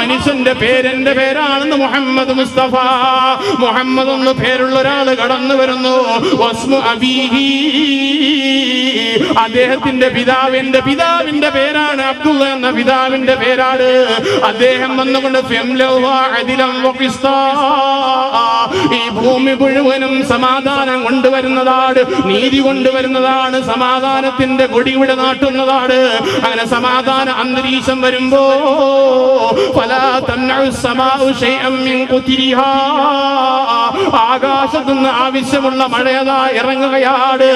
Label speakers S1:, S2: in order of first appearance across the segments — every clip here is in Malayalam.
S1: മനുഷ്യന്റെ പേരെന്റെ പേരാണെന്ന് മുഹമ്മദ് മുസ്തഫ. മുഹമ്മദ് എന്ന് പേരുള്ള ഒരാൾ കടന്നു വരുന്നു. വസ്മു അബീഹി, അദ്ദേഹത്തിന്റെ പിതാവിന്റെ പേരാണ് അബ്ദുള്ള എന്ന പിതാവിന്റെ പേരാണ്. അദ്ദേഹം വന്നുകൊണ്ട് ഈ ഭൂമി മുഴുവനും സമാധാനം കൊണ്ടുവരുന്നതാണ്, നീതി കൊണ്ടുവരുന്നതാണ്, സമാധാനത്തിന്റെ കൊടിവിടെ നാട്ടുന്നതാണ്. അങ്ങനെ സമാധാന അന്തരീക്ഷം വരുമ്പോ ആകാശത്തുനിന്ന് ആവശ്യമുള്ള മഴയതാ ഇറങ്ങുകയാണ്.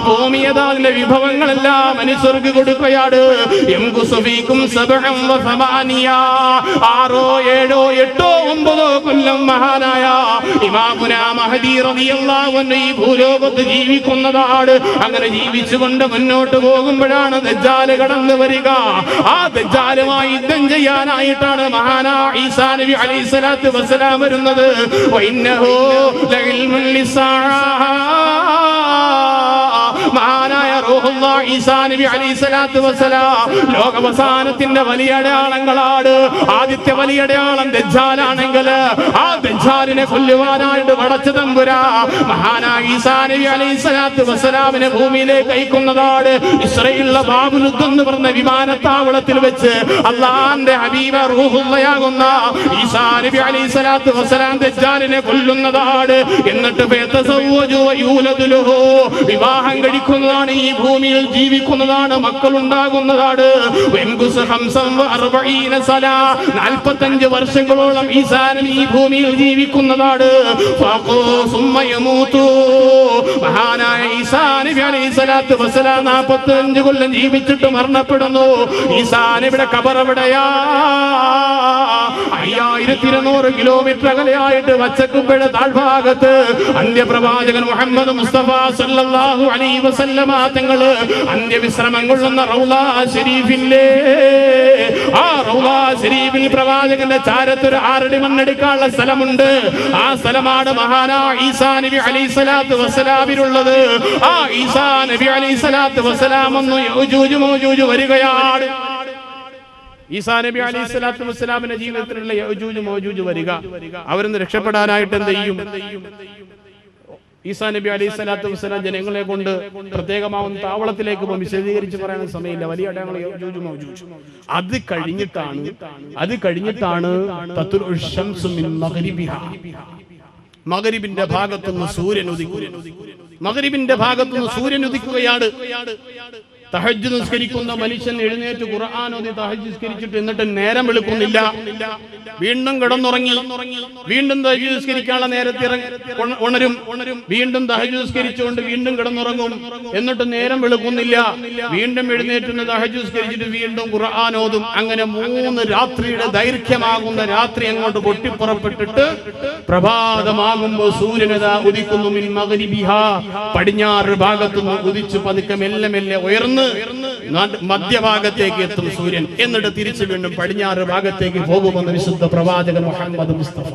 S1: ഭൂമിയതാതിന്റെ വിഭവങ്ങളെല്ലാം മനുഷ്യർക്ക് കൊടുക്കുകയാണ്. 6, 7, 8, 9 കൊല്ലം മഹാനായ ഇമാമുന മഹദി റളിയല്ലാഹു അൻഹു ഈ ഭൂലോകത്ത് ജീവിക്കുന്നതാണ്. അങ്ങനെ ജീവിച്ചുകൊണ്ട് മുന്നോട്ട് പോകുമ്പോഴാണ് ദജ്ജാൽ കടന്നു വരിക. ആ ദജ്ജാലുമായി യുദ്ധം ചെയ്യാനായിട്ടാണ് മഹാനാ ഈസാ നബി അലൈഹിസ്സലാത്തു വസ്സലാം വരുന്നത്. വഇന്നഹു ലഇൽമുൻ ലിസ്സാഅ, മഹാനായ റൂഹുല്ലാഹ് ഈസാ നബി അലൈഹിസ്സലാത്തു വസ്സലാം ലോകാവസാനത്തിന്റെ വലിയ അടയാളങ്ങളാണ്. ആദ്യത്തെ വലിയ അടയാളം ദജ്ജാലാണെങ്കിൽ ആ ദജ്ജാലിനെ കൊല്ലുവാനായിട്ട് പടച്ച തമ്പുരാൻ മഹാനായ ഈസാ നബി അലൈഹിസ്സലാത്തു വസ്സലാമിനെ ഭൂമിയിലേക്ക് അയക്കുന്നതാണ്. ഇസ്രായേലിലെ ബാബുലുദ് എന്ന് പറഞ്ഞ വിമാനത്താവളത്തിൽ വെച്ച് അല്ലാഹുവിന്റെ ഹബീബ റൂഹുല്ലായാകുന്ന ഈസാ നബി അലൈഹിസ്സലാത്തു വസ്സലാം ദജ്ജാലിനെ കൊല്ലുന്നതാണ്. എന്നിട്ട് വിവാഹം കഴിക്കുന്നതാണ്, ഈ ഭൂമിയിൽ ജീവിക്കുന്നതാണ്, മക്കൾ ഉണ്ടാകുന്നതാണ്. 45 വർഷങ്ങളോളം ഈസാ നബി ഈ ഭൂമിയിൽ ജീവിക്കുന്നതാണ്. മഹാനായ ഈസാ നബി അലൈഹിസ്സലാത്തു വസ്സലാം 45 കൊല്ലം ജീവിച്ചിട്ട് മരണപ്പെടുന്നു. ഈസാ നബിയുടെ ഖബർ എവിടെയാ? 5200 കിലോമീറ്റർ അകലെയായിട്ട് വച്ചക്കുമ്പയുടെ താഴ്ഭാഗത്ത് അന്ത്യപ്രവാചകൻ മുഹമ്മദ് മുസ്തഫ സല്ലല്ലാഹു അലൈഹി വസല്ലമ തങ്ങൾ അന്ത്യവിശ്രമം കൊള്ളുന്ന റൗളാ ശരീഫില്ലേ, ആ റൗളാ ശരീഫിൽ പ്രവാചകന്റെ ചാരത്തൊരു 6 അടി മണ്ണെടുക്കാനുള്ള സ്ഥലമുണ്ട്. ആ സ്ഥലമാണ് മഹാനായ ഈസാ നബി അലൈഹിസ്സലാത്തു വസ്സലാമിനുള്ളത്. ആ ഈസാ നബി അലൈഹിസ്സലാത്തു വസ്സലാം ഒന്ന് യൗജൂജ് മൗജൂജ് വരികയാണ്. ഈസാ നബി അലൈഹിസ്സലാത്തു വസ്സലാമിന്റെ ജീവിതത്തിലുള്ള യൗജൂജ് മൗജൂജ് വരിക. അവരൊന്ന് രക്ഷപ്പെടാനായിട്ട് എന്ത് ചെയ്യും? ഈസാ നബി അലൈഹിസ്സലാത്തു വസ്സലാം ജനങ്ങളെ കൊണ്ട് പ്രത്യേകമാവുന്ന താവളത്തിലേക്ക് പോകും. വിശദീകരിച്ച് പറയാൻ സമയമില്ല. വലിയ അടയാളങ്ങൾ യൗജൂജ് മൗജൂജ്. അത് കഴിഞ്ഞിട്ടാണ് തത്ലുഉ ശംസു മിൻ മഗ്രിബിഹാ, മഗ്രിബിന്റെ ഭാഗത്തുനിന്ന് സൂര്യൻ ഉദിക്കുന്നു. മഗ്രിബിന്റെ ഭാഗത്തുനിന്ന് സൂര്യൻ ഉദിക്കുകയാണ്. തഹജ്ജുദ് നിസ്കരിക്കുന്ന മനുഷ്യൻ എഴുന്നേറ്റ് ഖുർആൻ ഓതി തഹജ്ജുദ് നിസ്കരിച്ചിട്ട് എന്നിട്ട് നേരം വെളുക്കുന്നില്ല, വീണ്ടും കിടന്നുറങ്ങി, വീണ്ടും തഹജ്ജുദ് നിസ്കരിക്കാനുള്ള നേരത്തെ ഉണരും, വീണ്ടും തഹജ്ജുദ് നിസ്കരിച്ചുകൊണ്ട് വീണ്ടും കിടന്നുറങ്ങും, എന്നിട്ട് നേരം വെളുക്കുന്നില്ല, വീണ്ടും എഴുന്നേറ്റ് തഹജ്ജുദ് നിസ്കരിച്ചിട്ട് വീണ്ടും ഖുർആൻ ഓതും. അങ്ങനെ 3 രാത്രിയുടെ ദൈർഘ്യമാകുന്ന രാത്രി അങ്ങോട്ട് പൊട്ടിപ്പുറപ്പെട്ടിട്ട് പ്രഭാതമാകുമ്പോൾ സൂര്യനതാ ഉദിക്കുന്നു. മിൻ മഗ്രിബിഹാ, പടിഞ്ഞാറ് ഭാഗത്തുനിന്ന് ഉദിച്ചു പതുക്കെ മെല്ലെ മെല്ലെ ഉയർന്ന് മധ്യഭാഗത്തേക്ക് എത്തും സൂര്യൻ. എന്നിട്ട് തിരിച്ചു വീണ്ടും പടിഞ്ഞാറ് ഭാഗത്തേക്ക് പോകുമെന്ന് വിശുദ്ധ പ്രവാചകൻ മുഹമ്മദ് മുസ്തഫ.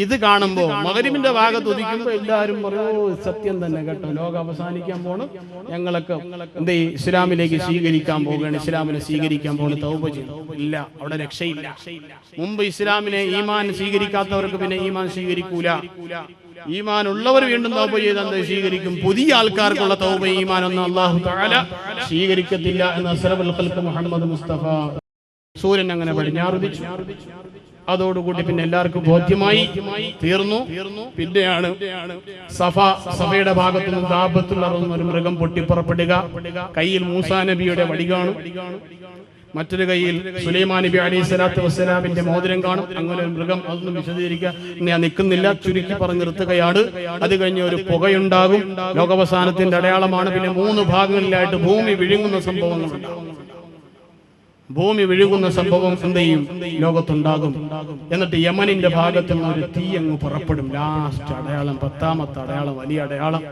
S1: ഇത് കാണുമ്പോ മഗ്രിബിന്റെ ഭാഗത്ത് ഉദിക്കുമ്പോ എല്ലാവരും പറയോ സത്യം തന്നെ കേട്ടോ, ലോകം അവസാനിക്കാൻ പോണ്, ഞങ്ങളൊക്കെ എന്ത് ഇസ്ലാമിലേക്ക് സ്വീകരിക്കാൻ പോവുകയാണ്, ഇസ്ലാമിനെ സ്വീകരിക്കാൻ പോകുന്ന തൗബ ചെയ്യും. ഇല്ല, അവിടെ രക്ഷയില്ല. മുമ്പ് ഇസ്ലാമിനെ ഈമാൻ സ്വീകരിക്കാത്തവർക്ക് പിന്നെ ഈമാൻ സ്വീകരിക്കൂല. ഈമാൻ ഉള്ളവർ വീണ്ടും തൗബ ചെയ്ത് സ്വീകരിക്കും. പുതിയ ആൾക്കാർക്കുള്ള തൗബ ഈമാൻ ഒന്നും അല്ലാഹു തആല സ്വീകരിക്കത്തില്ല എന്ന് അസ്റഫുൽ ഖൽഖ് മുഹമ്മദ് മുസ്തഫ. സൂര്യൻ അങ്ങനെ പടിഞ്ഞാറുദിച്ചു. അതോടുകൂടി പിന്നെ എല്ലാവർക്കും ബോധ്യമായി തീർന്നു. പിന്നെയാണ് സഫയുടെ ഭാഗത്ത് നിന്ന് ദാബത്തുൽ അർദ് ഒരു മൃഗം പൊട്ടിപ്പുറപ്പെടുക. കയ്യിൽ മൂസാ നബിയുടെ വടി കാണും, മറ്റൊരു കയ്യിൽ സുലൈമാൻ നബി അലൈഹിസ്സലാത്തു വസ്സലാമിന്റെ മോതിരം കാണും. അങ്ങനെ ഒരു മൃഗം, അതൊന്നും വിശദീകരിക്കാൻ ഞാൻ നിൽക്കുന്നില്ല, ചുരുക്കി പറഞ്ഞു നിർത്തുകയാണ്. അത് കഴിഞ്ഞ് ഒരു പുകയുണ്ടാകും, ലോകാവസാനത്തിന്റെ അടയാളമാണ്. പിന്നെ 3 ഭാഗങ്ങളിലായിട്ട് ഭൂമി വിഴുങ്ങുന്ന സംഭവങ്ങളുണ്ടാകും. ഭൂമി വിഴുകുന്ന സംഭവം എന്ത് ചെയ്യും? ലോകത്തുണ്ടാകും. എന്നിട്ട് യമനിന്റെ ഭാഗത്ത് നിന്ന് ഒരു തീ അങ്ങ് പുറപ്പെടും. ലാസ്റ്റ് അടയാളം, 10ാമത്തെ അടയാളം, വലിയ അടയാളം.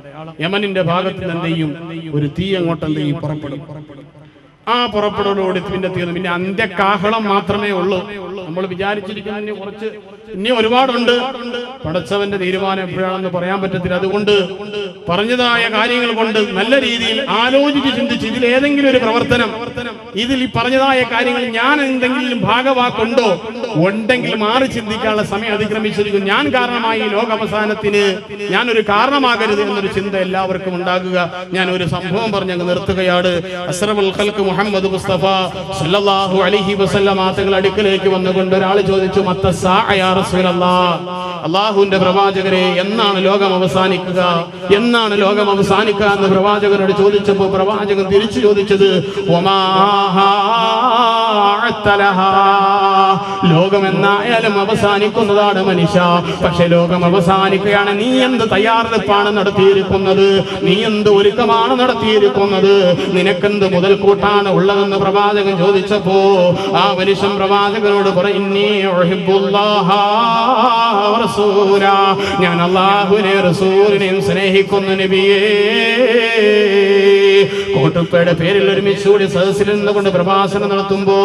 S1: യമനിന്റെ ഭാഗത്ത് നിന്ന് എന്ത് ചെയ്യും? ഒരു തീ അങ്ങോട്ട് എന്ത് ചെയ്യും? പുറപ്പെടും. പുറപ്പെടലോടി പിന്നെ തീർന്നു. പിന്നെ അന്ത്യകാഹളം മാത്രമേ ഉള്ളൂ. നമ്മൾ വിചാരിച്ചിരിക്കുന്നതിന് കുറച്ച് ഇനി ഒരുപാടുണ്ട്. പടച്ചവന്റെ തീരുമാനം എപ്പോഴാണെന്ന് പറയാൻ പറ്റത്തില്ല. അതുകൊണ്ട് പറഞ്ഞതായ കാര്യങ്ങൾ കൊണ്ട് നല്ല രീതിയിൽ ആലോചിച്ച് ചിന്തിച്ച് ഇതിലേതെങ്കിലും ഒരു പ്രവർത്തനം, ഇതിൽ ഈ പറഞ്ഞതായ കാര്യങ്ങൾ ഞാൻ എന്തെങ്കിലും ഭാഗവാക്കുണ്ടോ ഉണ്ടെങ്കിൽ മാറി ചിന്തിക്കാനുള്ള സമയം അതിക്രമിച്ചിരിക്കും. ഞാൻ കാരണമായി ഈ ലോകാവസാനത്തിന് ഞാനൊരു കാരണമാകരുത് എന്നൊരു ചിന്ത എല്ലാവർക്കും ഉണ്ടാകുക. ഞാൻ ഒരു സംഭവം പറഞ്ഞങ്ങ് നിർത്തുകയാണ്. അസ്റഫുൽ ഖൽഖ് മുഹമ്മദ് മുസ്തഫ സല്ലല്ലാഹു അലൈഹി വസല്ലം തങ്ങൾ അടുക്കലേക്ക് വന്നുകൊണ്ട് ഒരാൾ ചോദിച്ചു, മത്തസ്സാ യാ റസൂലല്ലാഹ്, അല്ലാഹുവിന്റെ പ്രവാചകരെ എന്നാണ് ലോകം അവസാനിക്കുക, എന്നാണ് ലോകം അവസാനിക്കുക എന്ന് പ്രവാചകനോട് ചോദിച്ചപ്പോൾ പ്രവാചകൻ തിരിച്ചു ചോദിച്ചത്, ലോകം എന്നായാലും അവസാനിക്കുന്നതാണ് മനുഷ്യ. പക്ഷെ ലോകം അവസാനിക്കുകയാണ്, നീ എന്ത് തയ്യാറെടുപ്പാണ് നടത്തിയിരിക്കുന്നത്, നീ എന്ത് ഒരുക്കമാണ് നടത്തിയിരിക്കുന്നത്, നിനക്കെന്ത് മുതൽക്കൂട്ടാണ് ഉള്ളതെന്ന് പ്രവാചകൻ ചോദിച്ചപ്പോ ആ മനുഷ്യൻ പ്രവാചകനോട് ഞാൻ അല്ലാഹുവിനെ റസൂലിനെയും സ്നേഹിക്കുന്നു നബിയേ. കോട്ടുപ്പയുടെ പേരിൽ ഒരുമിച്ചുകൂടി സദസ്സിൽ നിന്നുകൊണ്ട് പ്രഭാഷണം നടത്തുമ്പോ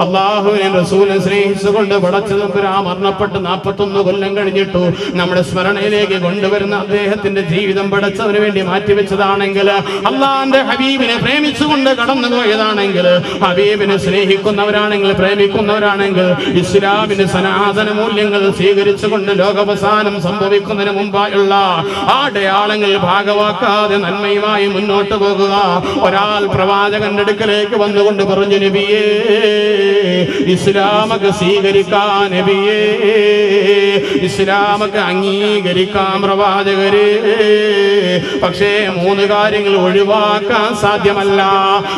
S1: അല്ലാഹുവിനെ റസൂലിനെ സ്നേഹിച്ചുകൊണ്ട് പടച്ചതമ്പുരാ മരണപ്പെട്ട് 41 കൊല്ലം കഴിഞ്ഞിട്ടു നമ്മുടെ സ്മരണയിലേക്ക് കൊണ്ടുവരുന്ന അദ്ദേഹത്തിന്റെ ജീവിതം പടച്ചവന് വേണ്ടി മാറ്റിവെച്ചതാണെങ്കിൽ, അള്ളാന്റെ ഹബീബിനെ പ്രേമിച്ചുകൊണ്ട് കടന്നുപോയതാണെങ്കിൽ, ഹബീബിനെ സ്നേഹിക്കുന്നവരാണെങ്കിൽ, പ്രേമിക്കുന്നവരാണെങ്കിൽ, ഇസ്ലാമിന്റെ സനാതന മൂല്യങ്ങൾ സ്വീകരിച്ചുകൊണ്ട് ലോകാവസാനം സംഭവിക്കുന്നതിന് മുമ്പായുള്ള അടയാളങ്ങൾ ഭാഗവാക്കാതെ നന്മയുമായി മുന്നോട്ട് പോകുക. ഒരാൾ പ്രവാചകന്റെ അടുക്കലേക്ക് വന്നുകൊണ്ട് പറഞ്ഞു, നബിയേ ഇസ്ലാമൊക്കെ സ്വീകരിക്കാൻ, നബിയേ ഇസ്ലാമൊക്കെ അംഗീകരിക്കാം പ്രവാചകരെ, പക്ഷേ 3 കാര്യങ്ങൾ ഒഴിവാക്കാൻ സാധ്യമല്ല,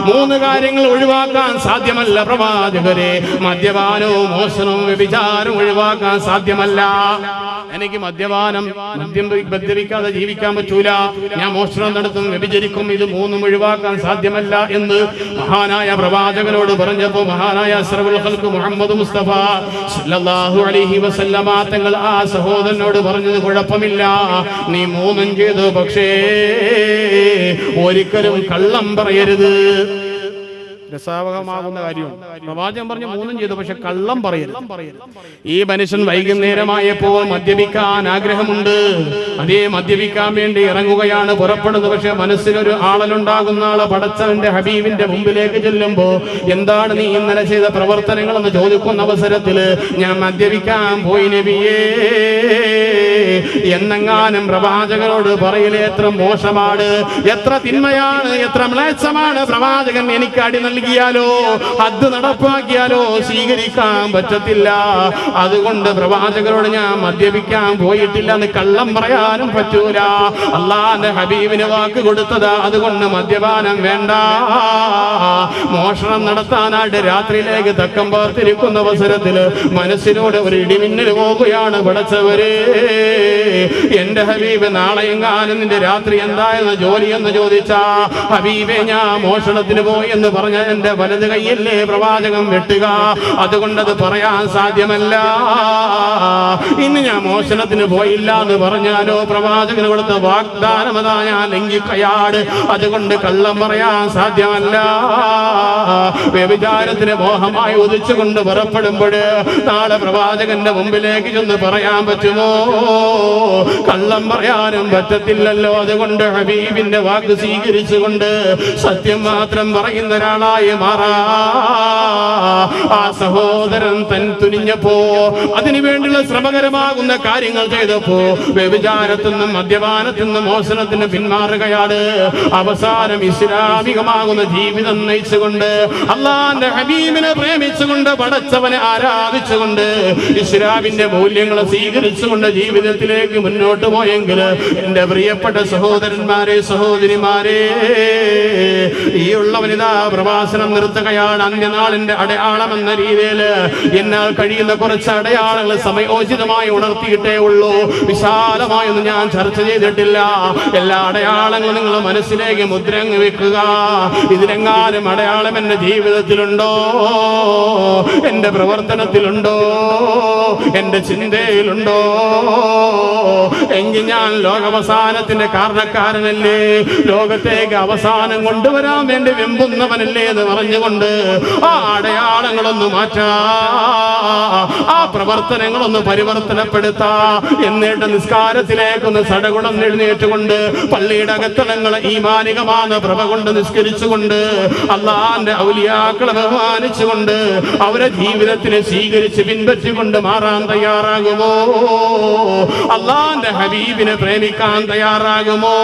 S1: 3 കാര്യങ്ങൾ ഒഴിവാക്കാൻ സാധ്യമല്ല പ്രവാചകരെ. മദ്യപാനവും മോഷണവും വ്യഭിചാരവും ഒഴിവാക്കാൻ സാധ്യമല്ല. എനിക്ക് മദ്യപിക്കാതെ ജീവിക്കാൻ പറ്റൂല, ഞാൻ മോഷണം നടത്തും, വ്യഭിചരിക്കും, ഇത് 3 ഒഴിവാക്കാൻ സാധ്യമല്ല എന്ന് മഹാനായ പ്രവാചകനോട് പറഞ്ഞപ്പോ മഹാനായ അസ്റഫുൽ ഖൽഖ് മുഹമ്മദ് മുസ്തഫ സല്ലല്ലാഹു അലൈഹി വസല്ലമ തങ്ങൾ ആ സഹോദരനോട് പറഞ്ഞത്, കുഴപ്പമില്ല, നീ 3 ചെയ്തു, പക്ഷേ ഒരിക്കലും കള്ളം പറയരുത്. രസാവഹമാകുന്ന കാര്യമാണ്. പ്രവാചകൻ പറഞ്ഞു 3 ചെയ്തു, പക്ഷെ കള്ളം പറയരുത്. ഈ മനുഷ്യൻ വൈകുന്നേരമായപ്പോൾ മദ്യപിക്കാൻ ആഗ്രഹമുണ്ട്, അതേ മദ്യപിക്കാൻ വേണ്ടി ഇറങ്ങുകയാണ്, പുറപ്പെടുന്നത്. പക്ഷെ മനസ്സിനൊരു ആളലുണ്ടാകുന്ന ആളെ പടച്ചവന്റെ ഹബീബിന്റെ മുമ്പിലേക്ക് ചെല്ലുമ്പോ, എന്താണ് നീ ഇന്നലെ ചെയ്ത പ്രവർത്തനങ്ങൾ എന്ന് ചോദിക്കുന്ന അവസരത്തില് ഞാൻ മദ്യപിക്കാൻ പോയി നബിയേ എന്നെങ്ങാനും പ്രവാചകനോട് പറയില്ലേ, എത്ര മോശമാണ്, എത്ര തിന്മയാണ്, എത്ര മ്ലേച്ഛമാണ് പ്രവാചകൻ എനിക്ക് അടി നൽകിയാലോ, അത് നടപ്പാക്കിയാലോ സ്വീകരിക്കാൻ പറ്റത്തില്ല. അതുകൊണ്ട് പ്രവാചകരോട് ഞാൻ മദ്യപിക്കാൻ പോയിട്ടില്ല എന്ന് കള്ളം പറയാനും പറ്റൂല. അള്ളാന്റെ ഹബീബിന് വാക്ക് കൊടുത്തതാ, അതുകൊണ്ട് മദ്യപാനം വേണ്ട. മോഷണം നടത്താനായിട്ട് രാത്രിയിലേക്ക് തക്കം പാർത്തിരിക്കുന്ന അവസരത്തില് മനസ്സിനോട് ഒരു ഇടിമിന്നൽ പോകുകയാണ്. പടച്ചവരെ, എന്റെ ഹബീബ് നാളെയെങ്ങാനും നിന്റെ രാത്രി എന്തായെന്ന് ജോലി എന്ന് ചോദിച്ചാ, ഹബീബെ ഞാൻ മോഷണത്തിന് പോയി എന്ന് പറഞ്ഞ എന്റെ വലത് കൈയല്ലേ പ്രവാചകം വെട്ടുക, അതുകൊണ്ടത് പറയാൻ സാധ്യമല്ല. ഇന്ന് ഞാൻ മോഷണത്തിന് പോയില്ല എന്ന് പറഞ്ഞാലോ പ്രവാചകന് കൊടുത്ത വാഗ്ദാനം അതാ ഞാൻ ലംഘിക്കയാട്, അതുകൊണ്ട് കള്ളം പറയാൻ സാധ്യമല്ല. വ്യഭിചാരത്തിന് മോഹമായി ഉദിച്ചുകൊണ്ട് പുറപ്പെടുമ്പോൾ നാളെ പ്രവാചകന്റെ മുമ്പിലേക്ക് ചെന്ന് പറയാൻ പറ്റുമോ? കള്ളം പറയാനും പറ്റത്തില്ലല്ലോ. അതുകൊണ്ട് ഹബീബിന്റെ വാക്ക് സ്വീകരിച്ചുകൊണ്ട് സത്യം മാത്രം പറയുന്ന ഒരാളായി മാറാ ആ സഹോദരൻ തൻ തുനിഞ്ഞപ്പോ, അതിനു വേണ്ടിയുള്ള ശ്രമകരമാകുന്ന കാര്യങ്ങൾ ചെയ്തപ്പോ വ്യഭിചാരത്തിൽ നിന്നും മദ്യപാനത്തിൽ നിന്നും മോഷണത്തിന് പിന്മാറുകയാണ്. അവസാനം ഇസ്ലാമികമാകുന്ന ജീവിതം നയിച്ചുകൊണ്ട് അള്ളാന്റെ ഹബീബിനെ പ്രേമിച്ചുകൊണ്ട് പടച്ചവനെ ആരാധിച്ചുകൊണ്ട് ഇസ്ലാമിന്റെ മൂല്യങ്ങളെ സ്വീകരിച്ചുകൊണ്ട് ജീവിതത്തിലേക്ക് മുന്നോട്ട് പോയെങ്കിൽ എന്റെ പ്രിയപ്പെട്ട സഹോദരന്മാരെ, സഹോദരിമാരെ, ഈ ഉള്ളവനിതാ പ്രവാസനം നിർത്തുകയാണ്. അന്ത്യനാളിന്റെ അടയാളം എന്ന രീതിയിൽ എന്നാൽ കഴിയുന്ന കുറച്ച് അടയാളങ്ങൾ സമയോചിതമായി ഉണർത്തിയിട്ടേ ഉള്ളൂ. വിശാലമായൊന്നും ഞാൻ ചർച്ച ചെയ്തിട്ടില്ല. എല്ലാ അടയാളങ്ങളും നിങ്ങൾ മനസ്സിലേക്ക് മുദ്രങ്ങ് വെക്കുക. ഇതിലെങ്ങാനും അടയാളം അടയാളം എന്റെ ജീവിതത്തിലുണ്ടോ, എന്റെ പ്രവർത്തനത്തിലുണ്ടോ, എന്റെ ചിന്തയിലുണ്ടോ, എങ്കിൽ ഞാൻ ലോകാവസാനത്തിന്റെ കാരണക്കാരനല്ലേ, ലോകത്തേക്ക് അവസാനം കൊണ്ടുവരാൻ വേണ്ടി വെമ്പുന്നവനല്ലേ എന്ന് പറഞ്ഞുകൊണ്ട് ആ അടയാളങ്ങളൊന്ന് മാറ്റാ, ആ പ്രവർത്തനങ്ങളൊന്ന് പരിവർത്തനപ്പെടുത്താ, എന്നിട്ട് നിസ്കാരത്തിലേക്കൊന്ന് സടകുടം എഴുന്നേറ്റുകൊണ്ട് പള്ളിയുടെ അകത്തളങ്ങളെ ഈമാനികமான പ്രഭ കൊണ്ട് നിസ്കരിച്ചുകൊണ്ട് അള്ളാന്റെ ഔലിയാക്കളെ ബഹുമാനിച്ചുകൊണ്ട് അവരെ ജീവിതത്തിനെ സ്വീകരിച്ച് പിൻപറ്റിക്കൊണ്ട് മാറാൻ തയ്യാറാകുമോ? അള്ളാന്റെ ഹബീബിനെ പ്രേമിക്കാൻ തയ്യാറാകുമോ?